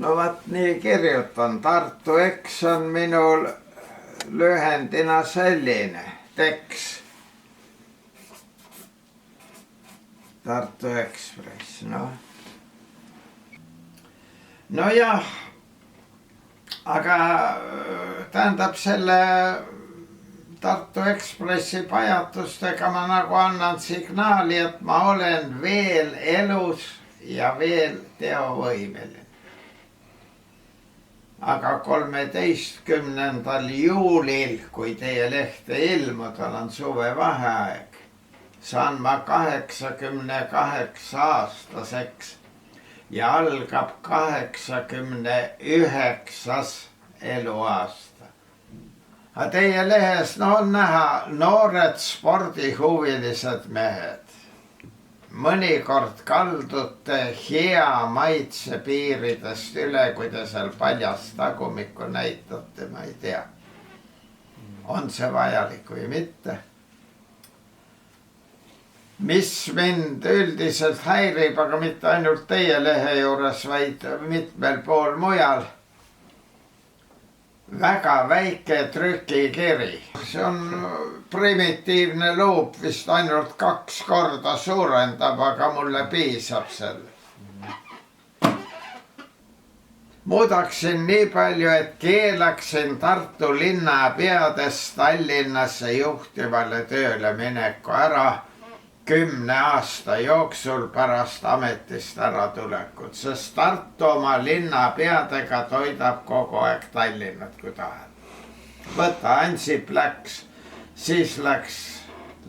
No vaat nii kirjutan, Tartu X on minul lühendina selline, TEX. Tartu Ekspress, noh. Nojah, aga tähendab selle Tartu Ekspressi pajatustega ma nagu annan signaali, et ma olen veel elus ja veel teovõimeline. Aga 13. juulil, kui teie lehte ilmuda, on suvevaheaeg, saan ma 88-aastaseks ja algab 89. eluaasta. Aga teie lehes on näha noored spordihuvilised mehed. Mõnikord kaldute hea maitse piiridest üle, kui te seal paljast tagumikku näitate, ma ei tea. On see vajalik või mitte? Mis mind üldiselt häirib, aga mitte ainult teie lehe juures, vaid mitmel pool mujal. Väga väike trükikiri. See on primitiivne luup, vist ainult 2 korda suurendab, aga mulle piisab selle. Muudaksin nii palju, et keelaksin Tartu linnapeadest Tallinnasse juhtivale tööle mineku ära 10 aasta jooksul pärast ametist äratulekut, sest Tartu oma linnapeadega toidab kogu aeg Tallinnat, kui tahab. Võta Ansip läks, siis läks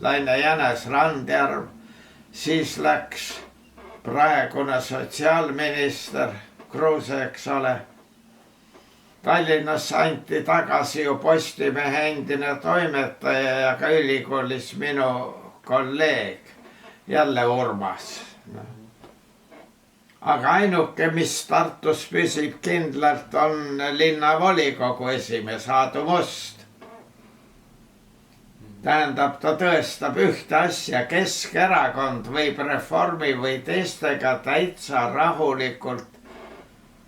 Laine Jänes Randjärv, siis läks praegune sotsiaalminister Kruuse, eks ole. Tallinnasse anti tagasi ju Postimehe endine toimetaja ja ka ülikoolis minu kolleeg, jälle Urmas. Aga ainuke, mis Tartus püsib kindlalt, on linnavolikogu esimees Aadu Must. Tähendab, ta tõestab ühte asja, Keskerakond võib Reformi või teistega täitsa rahulikult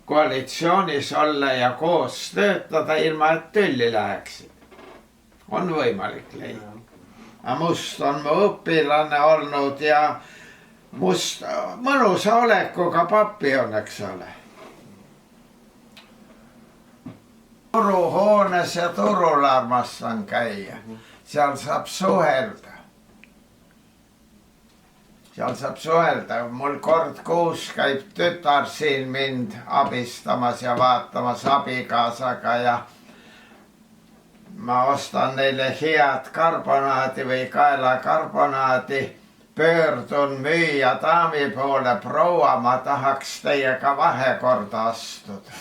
koalitsioonis olla ja koos töötada, ilma et tülli läheksid. On võimalik leida. Must on mu õpilane olnud ja Must mõnusa olekuga papi on, eks ole. Turuhoones ja turul armastan käia. Seal saab suhelda. Mul kord kuus käib tütar siin mind abistamas ja vaatamas abikaasaga ja ma ostan neile head karbonaadi või kaelakarbonaadi, pöördun müüja daami poole, proua, ma tahaks teiega vahekorda astuda.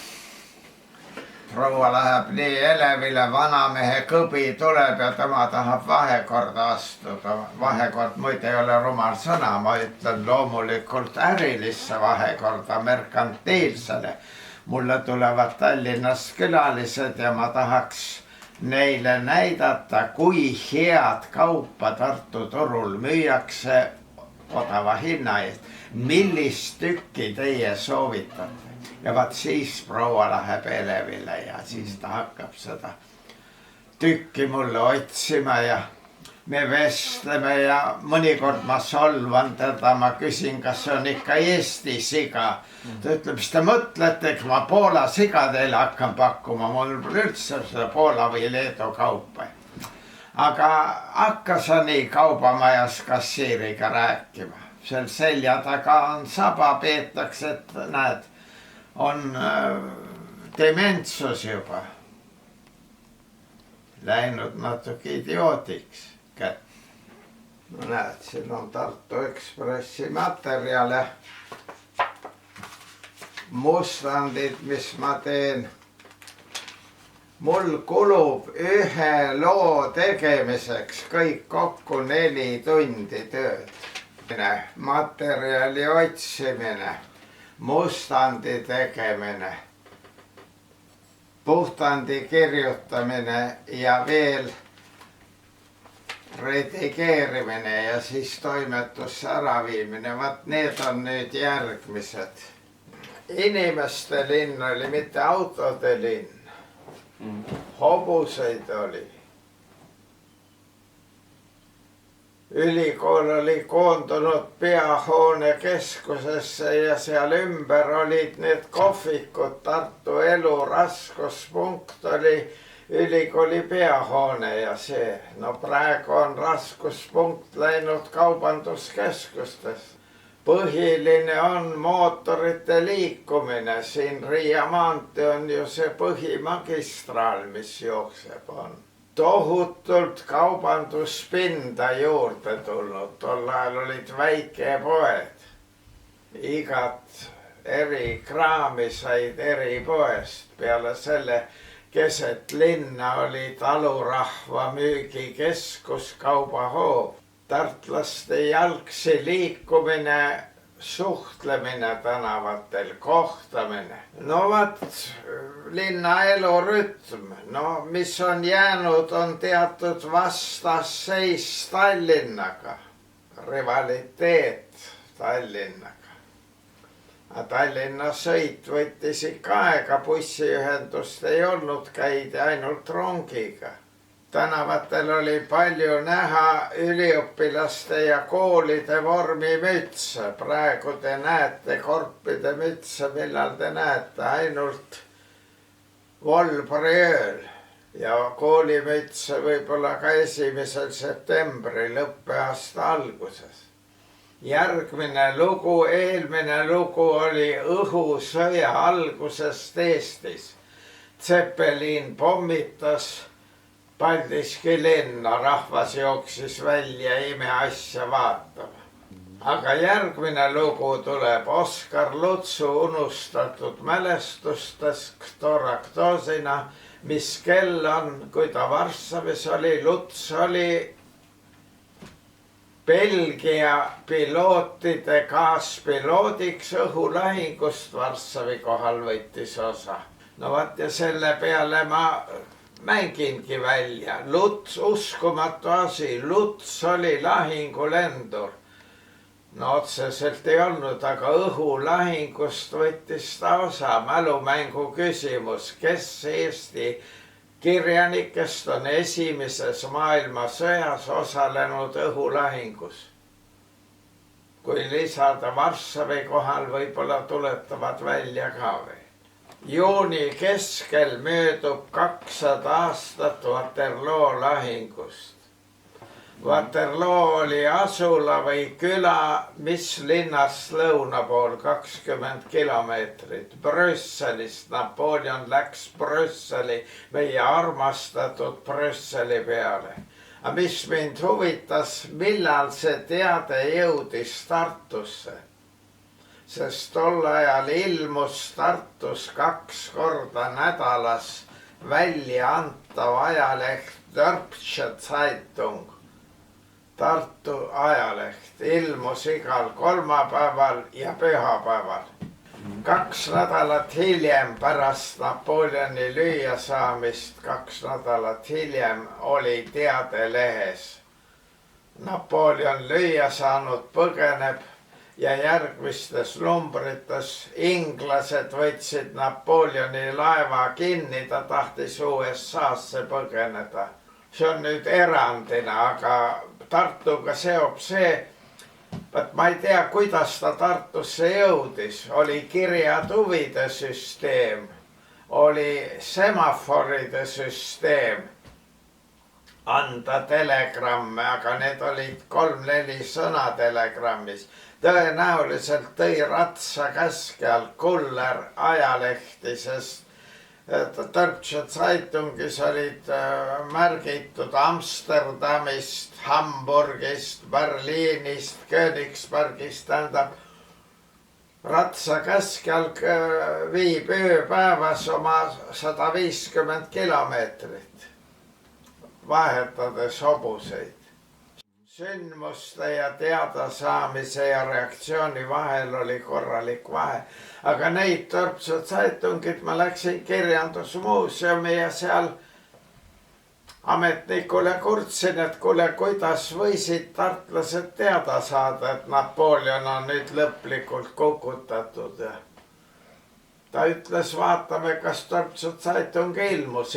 Proua läheb nii elevile, vanamehe kõbi tuleb ja tema tahab vahekorda astuda. Vahekord muide ei ole rumal sõna, ma ütlen loomulikult ärilisse vahekorda, merkantiilsele. Mulle tulevad Tallinnast külalised ja ma tahaks neile näidata, kui head kaupa Tartu turul müüakse odava hinna eest. Millist tükki teie soovitate? Ja vaat siis proua läheb elevile ja siis ta hakkab seda tükki mulle otsima ja me vestleme ja mõnikord ma solvan teda, ma küsin, kas see on ikka Eesti siga. Ta ütleb, mis te mõtlete, eks ma Poola siga teile hakkan pakkuma, mul üldse seda Poola või Leedu kaupa. Aga hakka sa nii kaubamajas kassiiriga rääkima. Seal selja taga on saba, peetakse, et näed, on dementsus juba. Läinud natuke idioodiks. No näed, siin on Tartu Ekspressi materjale. Mustandid, mis ma teen. Mul kulub ühe loo tegemiseks kõik kokku 4 tundi tööd. Materjali otsimine, mustandi tegemine, puhtandi kirjutamine ja veel redigeerimine ja siis toimetusse äraviimine. Vaat need on nüüd järgmised. inimeste linn oli, mitte autode linn. Hobuseid oli. Ülikool oli koondunud peahoone keskusesse ja seal ümber olid need kohvikud. Tartu elu raskuspunkt oli ülikooli peahoone ja see. No praegu on raskuspunkt läinud kaubanduskeskustes. Põhiline on mootorite liikumine. Siin Riia maantee on ju see põhimagistraal, mis jookseb on. Tohutult kaubanduspinda juurde tulnud. Tol ajal olid väikepoed. Igat eri kraami said eri poest. Peale selle keset linna oli talurahva müügikeskus, kaubahoov. Tartlaste jalgsi liikumine, suhtlemine tänavatel, kohtamine. No vat, linna elurütm. No mis on jäänud, on teatud vastasseis Tallinnaga. Rivaliteet Tallinnaga. Tallinna sõit võttis ikka aega, bussiühendust ei olnud, käidi ainult rongiga. Tänavatel oli palju näha üliõpilaste ja koolide vormimütse. Praegu te näete korpide mütse, millal te näete ainult volbriööl ja koolimütse võib-olla ka 1. septembril õppeaasta alguses. Järgmine lugu, eelmine lugu oli õhusõja algusest Eestis. Zeppelin pommitas Paldiski linna, rahvas jooksis välja imeasja vaatama. Aga järgmine lugu tuleb Oskar Lutsu unustatud mälestustest Ktoraktosina, mis kell on, kui ta Varssavis oli. Luts oli Belgia pilootide kaaspiloodiks õhulahingust, Varssavi kohal võttis osa. No vaat ja selle peale ma mängingi välja. Luts, uskumatu asi, Luts oli lahingulendur. No otseselt ei olnud, aga õhulahingust võttis ta osa. Mälumängu küsimus, kes Eesti kirjanikest on 1. maailmasõjas osalenud õhulahingus? Kui lisada Varssavi kohal, võib-olla tuletavad välja ka veel. Juuni keskel möödub 200 aastat Waterloo lahingust. Waterloo oli asula või küla, mis linnast lõuna pool 20 kilomeetrit. Brüsselist. Napoleon läks Brüsseli, meie armastatud Brüsseli peale. Aga mis mind huvitas, millal see teade jõudis Tartusse? Sest tol ajal ilmus Tartus 2 korda nädalas välja antav ajaleht Dörbsche Zeitung. Tartu ajaleht ilmus igal kolmapäeval ja pühapäeval. 2 nädalat hiljem pärast Napoleoni lüüasaamist, 2 nädalat hiljem oli teade lehes. Napoleon lüüa saanud, põgeneb. Ja järgmistes numbrites inglased võtsid Napoleoni laeva kinni, ta tahtis USA-sse põgeneda. See on nüüd erandina, aga Tartuga seob see, et ma ei tea, kuidas ta Tartusse jõudis. Oli kirjatuvide süsteem, oli semaforide süsteem, anda telegramme, aga need olid 3-4 sõna telegrammis. Tõenäoliselt tõi Ratsa käske all Kuller ajalehti, sest Dörbsche Zeitungis olid märgitud Amsterdamist, Hamburgist, Berliinist, Königsbergist. Tähendab, Ratsa käske all viib ööpäevas oma 150 kilomeetrit, vahetades hobuseid. Sündmuste ja teadasaamise ja reaktsiooni vahel oli korralik vahe. Aga neid Dörbsche Zeitungid ma läksin kirjandusmuuseumi ja seal ametnikule kurtsin, et kuule, kuidas võisid tartlased teada saada, et Napoleon on nüüd lõplikult kukutatud. ta ütles, vaatame, kas Tartu Zeitung ilmus.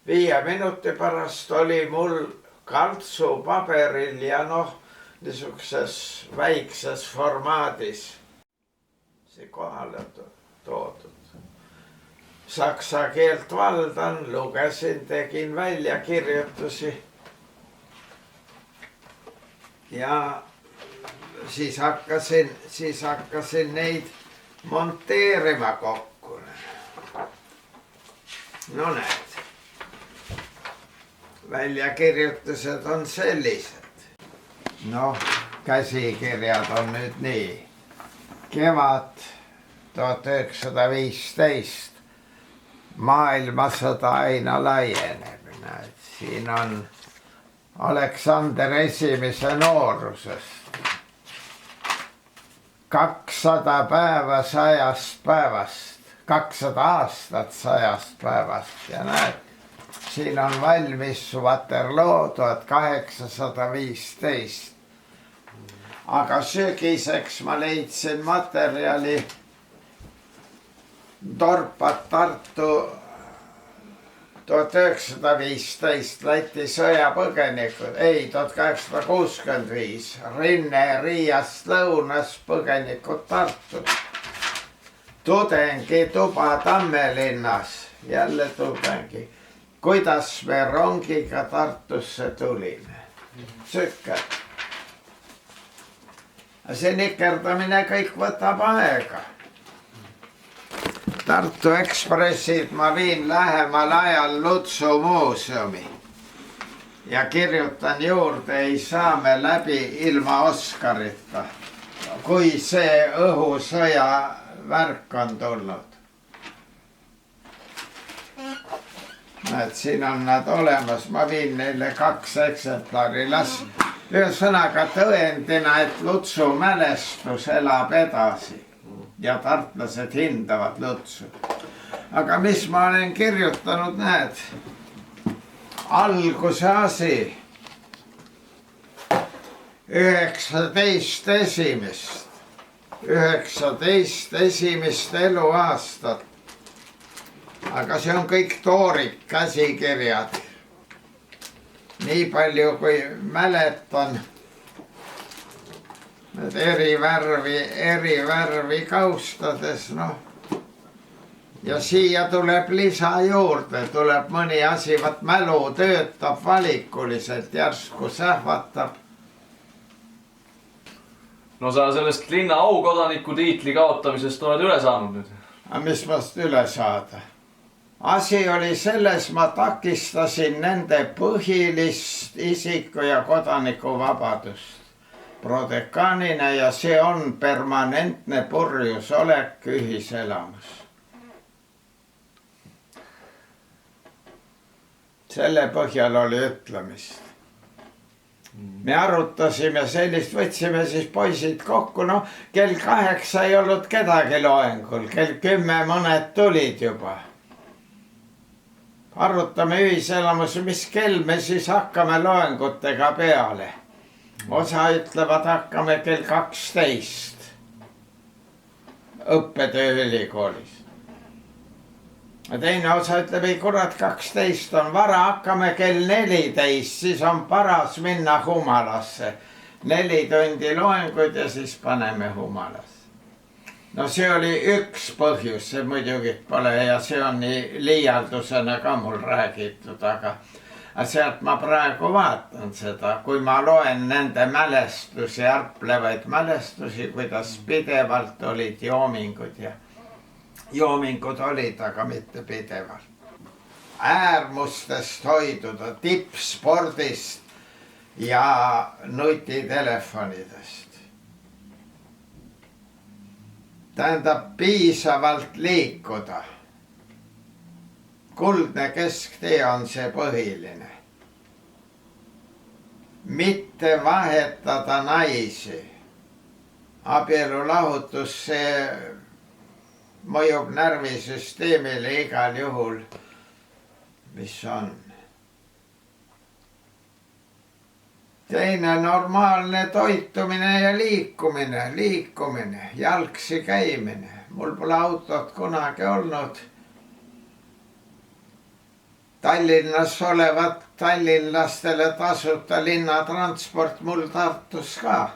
5 minuti pärast oli mul kaltsupaberil ja niisuguses väikses formaadis see kohale toodud. Saksa keelt valdan, lugesin, tegin väljakirjutusi. Ja siis hakkasin neid monteerima kokku. No näed, väljakirjutused on sellised. No, käsikirjad on nüüd nii. Kevad 1915. Maailmasõda aina laieneb. Näed, siin on Aleksander Esimese noorusest. 200 päeva 100 päevast. 200 aastat 100 päevast. Ja näed, siin on valmis Waterloo 1815. Aga sügiseks ma leidsin materjali Dorpat Tartu 1915 Läti sõjapõgenikud, 1865 Rinne Riiast lõunas põgenikud Tartud. Tudengituba Tammelinnas, jälle tudengi. Kuidas me rongiga Tartusse tulime? Sükked. See nikerdamine kõik võtab aega. Tartu Ekspressid ma viin lähemal ajal Lutsu muuseumi ja kirjutan juurde, ei saa me läbi ilma Oscarita, kui see õhusõja värk on tulnud. Näed, siin on nad olemas, ma viin neile 2 eksemplari, ühesõnaga tõendina, et Lutsu mälestus elab edasi. Ja tartlased hindavad Lutsu. Aga mis ma olen kirjutanud, näed, alguse asi 19 esimest eluaastat. Aga see on kõik toorik käsikirjad. Nii palju kui mäletan, need eri värvi kaustades, Ja siia tuleb lisa juurde, tuleb mõni asi, vaat mälu töötab valikuliselt, järsku sähvatab. No sa sellest linna aukodaniku tiitli kaotamisest oled üle saanud nüüd. Aga mis mast üle saada? Asi oli selles, ma takistasin nende põhilist isiku ja kodaniku vabadust prodekaanina ja see on permanentne purjusolek ühiselamus. Selle põhjal oli ütlemist. Me arutasime sellist, võtsime siis poisid kokku, kell 8 ei olnud kedagi loengul, kell 10 mõned tulid juba. Arutame ühiselamus, mis kell me siis hakkame loengutega peale. Osa ütlevad, hakkame kell 12 õppetöö ülikoolis. Teine osa ütleb, ei kurat, 12 on vara, hakkame kell 14, siis on paras minna Humalasse. 4 tundi loenguid ja siis paneme Humalasse. No see oli üks põhjus, see muidugi pole ja see on nii liialdusena ka mul räägitud, aga sealt ma praegu vaatan seda, kui ma loen nende mälestusi, arplevaid mälestusi, kuidas pidevalt olid joomingud ja joomingud olid, aga mitte pidevalt. Äärmustest hoiduda, tippspordist ja nutitelefonidest. Tähendab piisavalt liikuda. Kuldne kesktee on see põhiline. Mitte vahetada naisi. Abielulahutus, see mõjub närvisüsteemile igal juhul, mis on. teine normaalne toitumine ja liikumine, jalgsi käimine. Mul pole autot kunagi olnud. Tallinnas olevat tallinlastele tasuta linnatransport mul Tartus ka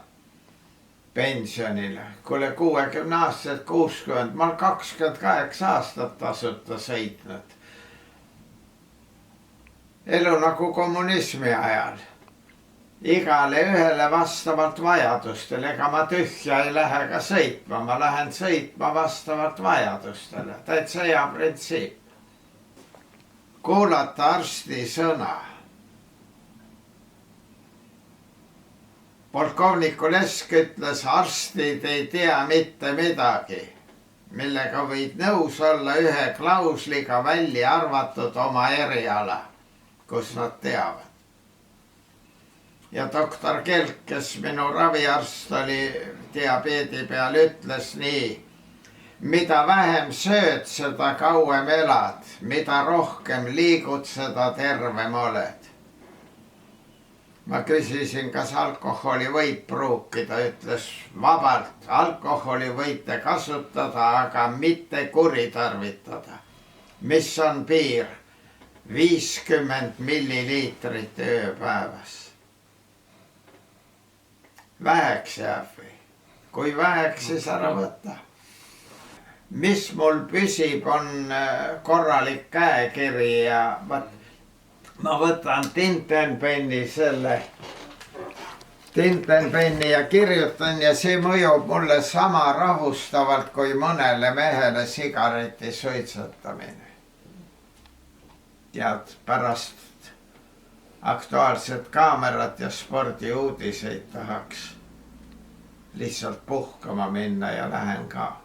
pensionile. Kuule 60-aastased, 60, ma olen 28 aastat tasuta sõitnud. Elu nagu kommunismi ajal. Igale ühele vastavalt vajadustele, ega ma tühja ei lähe ka sõitma, ma lähen sõitma vastavalt vajadustele. Täitsa hea printsiip. Kuulata arsti sõna. Polkovniku Lesk ütles, arstid ei tea mitte midagi, millega võid nõus olla ühe klausliga välja arvatud oma eriala, kus nad teavad. Ja doktor Kelk, kes minu raviarst oli diabeedi peal, ütles nii, mida vähem sööd, seda kauem elad, mida rohkem liigud, seda tervem oled. Ma küsisin, kas alkoholi võib pruukida, ütles vabalt, alkoholi võite kasutada, aga mitte kuritarvitada. Mis on piir? 50 milliliitrit ööpäevas. Väheks jääb või? Kui väheks, siis ära võta. Mis mul püsib, on korralik käekiri ja ma võtan tintenpenni ja kirjutan ja see mõjub mulle sama rahustavalt kui mõnele mehele sigareti suitsetamine. Tead, pärast Aktuaalset Kaamerat ja spordiuudiseid tahaks lihtsalt puhkama minna ja lähen ka.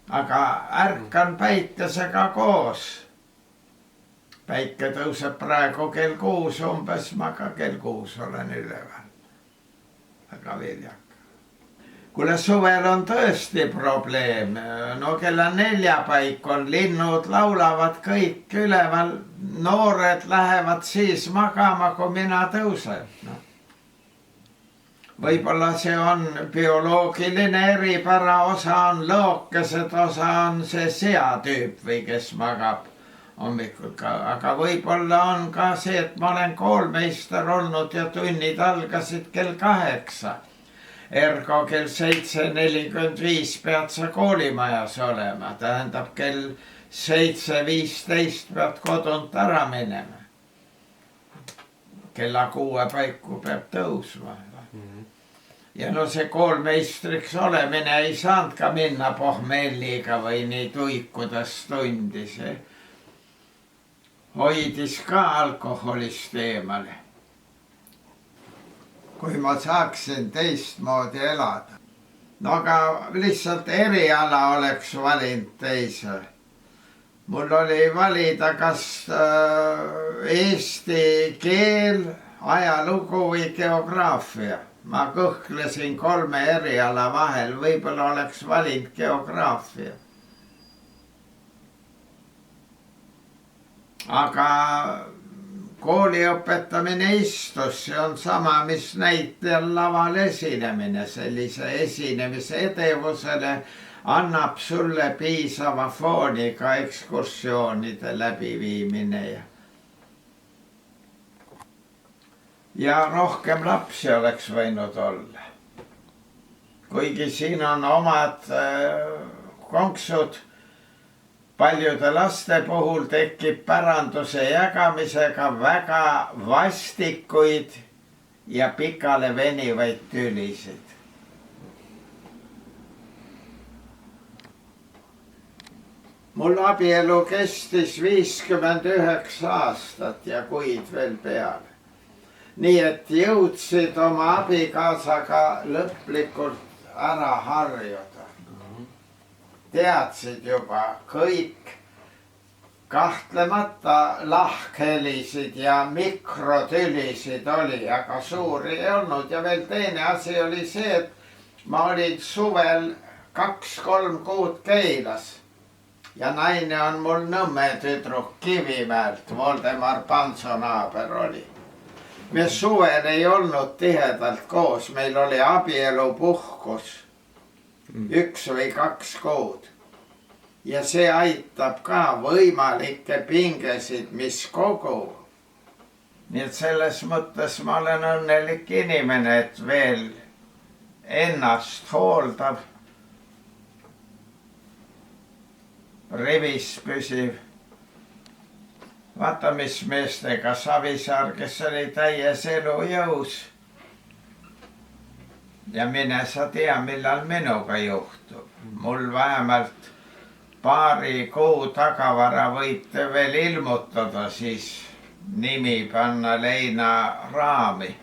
Aga ärkan päikesega koos. Päike tõuseb praegu kell 6 umbes, ma ka kell 6 olen üleval. Väga viljaka. Kuule, suvel on tõesti probleem. No kella 4 paik on, linnud laulavad kõik üleval. Noored lähevad siis magama, kui mina tõusen. Võib-olla see on bioloogiline eripära, osa on lookesed, osa on see seatüüp või kes magab hommikul ka. Aga võib-olla on ka see, et ma olen koolmeister olnud ja tunnid algasid kell 8. Ergo kell 7:45 pead sa koolimajas olema. Tähendab, kell 7:15 pead kodunt ära minema. Kella 6 paiku peab tõusma. Ja no see koolmeistriks olemine ei saanud ka minna pohmelliga või nii tuikudes tundis. Hoidis ka alkoholist eemale. Kui ma saaksin teistmoodi elada. No aga lihtsalt eriala oleks valinud teise. Mul oli valida kas eesti keel, ajalugu või geograafia. Ma kõhklesin 3 eriala vahel, võib-olla oleks valinud geograafia. Aga kooli õpetamine istus, see on sama, mis näitlejal laval esinemine. Sellise esinemise edevusele annab sulle piisava fooni ka ekskursioonide läbiviimine. Ja rohkem lapsi oleks võinud olla. Kuigi siin on omad konksud, paljude laste puhul tekib päranduse jagamisega väga vastikuid ja pikale venivaid tülisid. Mul abielu kestis 59 aastat ja kuid veel peale. Nii et jõudsid oma abikaasaga lõplikult ära harjuda. Teadsid juba kõik, kahtlemata lahkhelisid ja mikrotülisid oli, aga suuri ei olnud. Ja veel teine asi oli see, et ma olin suvel 2-3 kuud Keilas. Ja naine on mul Nõmme tüdruk Kivimäelt, Voldemar Panso naaber oli. me suvel ei olnud tihedalt koos, meil oli abielupuhkus 1 või 2 kuud. Ja see aitab ka võimalikke pingesid, mis kogub. Nii et selles mõttes ma olen õnnelik inimene, et veel ennast hooldab, rivis püsiv. Vaata, mis meestega Savisaar, kes oli täies elujõus. Ja mine sa tea, millal minuga juhtub. Mul vähemalt paari kuu tagavara võite veel ilmutada, siis nimi panna leina raami.